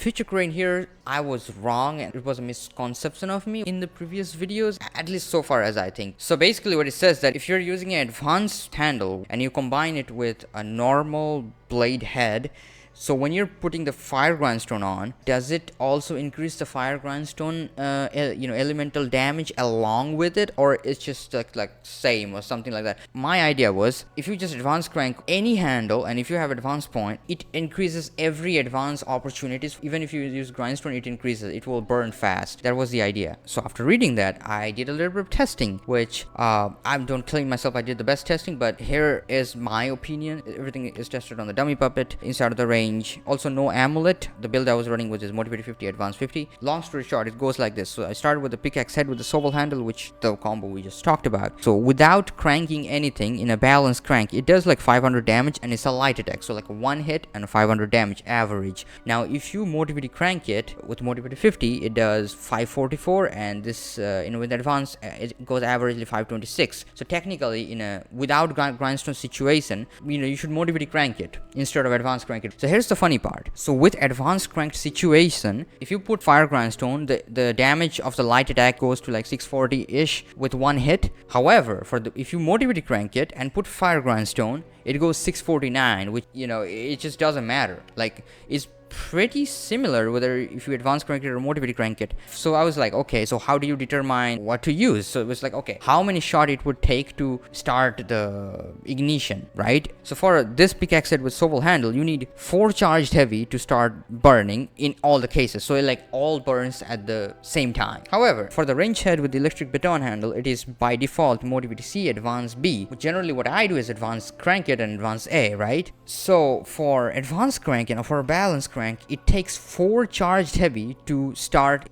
future crane here, I was wrong and it was a misconception of me in the previous videos, at least so far as I think. So basically what it says that if you're using an advanced handle and you combine it with a normal blade head, so when you're putting the fire grindstone on, does it also increase the fire grindstone elemental damage along with it, or it's just like same or something like that? My idea was, if you just advance crank any handle and if you have advance point, it increases every advance opportunities. Even if you use grindstone, it increases, it will burn fast. That was the idea. So after reading that, I did a little bit of testing, which I don't claim myself I did the best testing, but here is my opinion. Everything is tested on the dummy puppet inside of the range. Also no amulet. The build I was running was motivity 50, advance 50. Long story short, it goes like this. So I started with the pickaxe head with the swivel handle, which the combo we just talked about. So without cranking anything in a balanced crank, it does like 500 damage and it's a light attack, so like a one hit and a 500 damage average. Now if you motivity crank it with motivity 50, it does 544, and this with advance it goes averagely 526. So technically in a without grindstone situation, you should motivity crank it instead of advance crank it. So here's the funny part. So with advanced cranked situation, if you put fire grindstone, the damage of the light attack goes to like 640-ish with one hit. However, if you motivity crank it and put fire grindstone, it goes 649, which it just doesn't matter. Like, it's pretty similar whether if you advance crank it or motivity crank it. So I was like, okay, so how do you determine what to use? So it was like, okay, how many shot it would take to start the ignition, right? So for this pickaxe set with swivel handle, you need 4 charged heavy to start burning in all the cases, so it like all burns at the same time. However, for the range head with the electric baton handle, it is by default motivity C, advance B. Generally what I do is advance crank it and advance A, right? So for advance crank and for a balance crank, it takes 4 charged heavy to start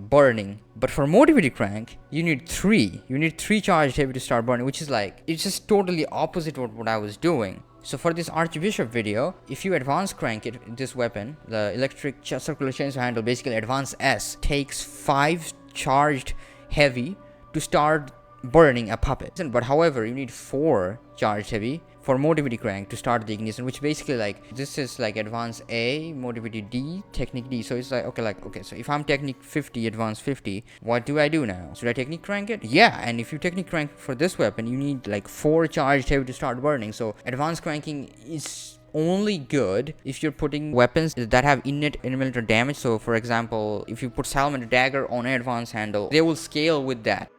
burning. But for motivity crank, you need 3 charged heavy to start burning, which is like, it's just totally opposite of what I was doing. So for this Archbishop video, if you advance crank it, this weapon, the electric circular chainsaw handle, basically advance S, takes 5 charged heavy to start burning a puppet. But however, you need 4 charged heavy for motivity crank to start the ignition, which basically like, this is like advance A, motivity D, technique D. So it's like, okay, so if I'm technique 50, advance 50, what do I do now? Should I technique crank it? Yeah, and if you technique crank for this weapon, you need like 4 charged heavy to start burning. So advanced cranking is only good if you're putting weapons that have innate elemental damage. So for example, if you put salamander dagger on an advanced handle, they will scale with that.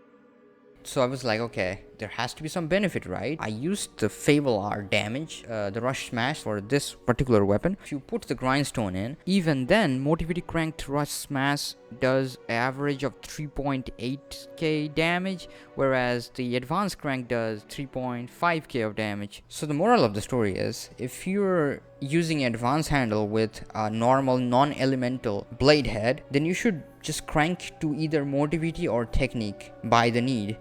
So I was like, okay, there has to be some benefit, right? I used the Fable Art Damage, the Rush Smash for this particular weapon. If you put the grindstone in, even then, motivity cranked Rush Smash does average of 3.8k damage, whereas the advanced crank does 3.5k of damage. So the moral of the story is, if you're using an advanced handle with a normal non-elemental blade head, then you should just crank to either motivity or technique by the need.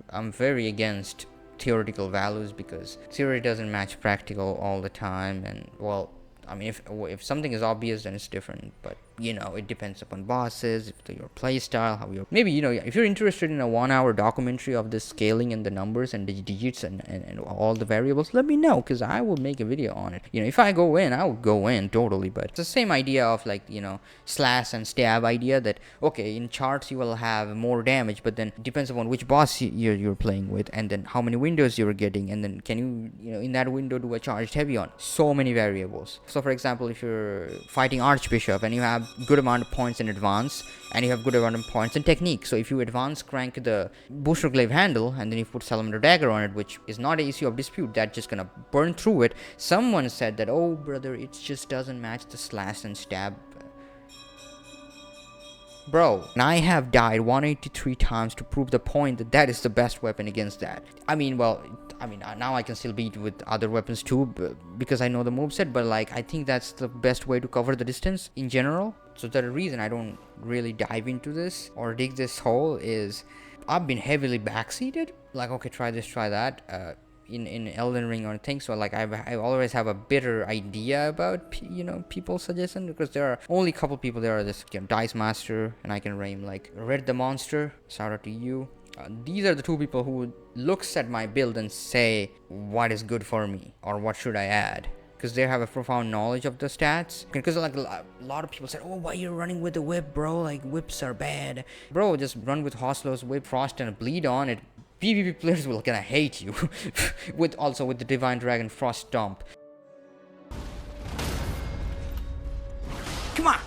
I'm very against theoretical values because theory doesn't match practical all the time, and well, I mean, if something is obvious, then it's different, but it depends upon bosses, your play style, how you're, maybe, if you're interested in a 1-hour documentary of the scaling and the numbers and the digits and all the variables, let me know, because I will make a video on it. If I go in, I will go in totally, but it's the same idea of like, slash and stab idea that, okay, in charts you will have more damage, but then it depends upon which boss you're playing with, and then how many windows you're getting, and then can you, in that window do a charged heavy on. So many variables. So for example, if you're fighting Archbishop and you have good amount of points in advance and you have good amount of points in technique, so if you advance crank the booster glaive handle and then you put salamander dagger on it, which is not an issue of dispute, that's just gonna burn through it. Someone said that, oh brother, it just doesn't match the slash and stab. Bro, and I have died 183 times to prove the point that that is the best weapon against that. I mean, now I can still beat with other weapons too, because I know the moveset, but like, I think that's the best way to cover the distance in general. So the reason I don't really dive into this or dig this hole is I've been heavily backseated. Like, okay, try this, try that. In Elden Ring or things, so like I always have a better idea about people's suggestion, because there are only a couple people. There are this Dice Master and I can name like Red the Monster, shout out to you. These are the 2 people who looks at my build and say what is good for me or what should I add. because they have a profound knowledge of the stats. Because like a lot of people said, oh, why you running with the whip, bro? Like whips are bad. Bro, just run with Hoslo's whip, frost, and bleed on it. PvP players will gonna hate you. With the Divine Dragon Frost Stomp. Come on!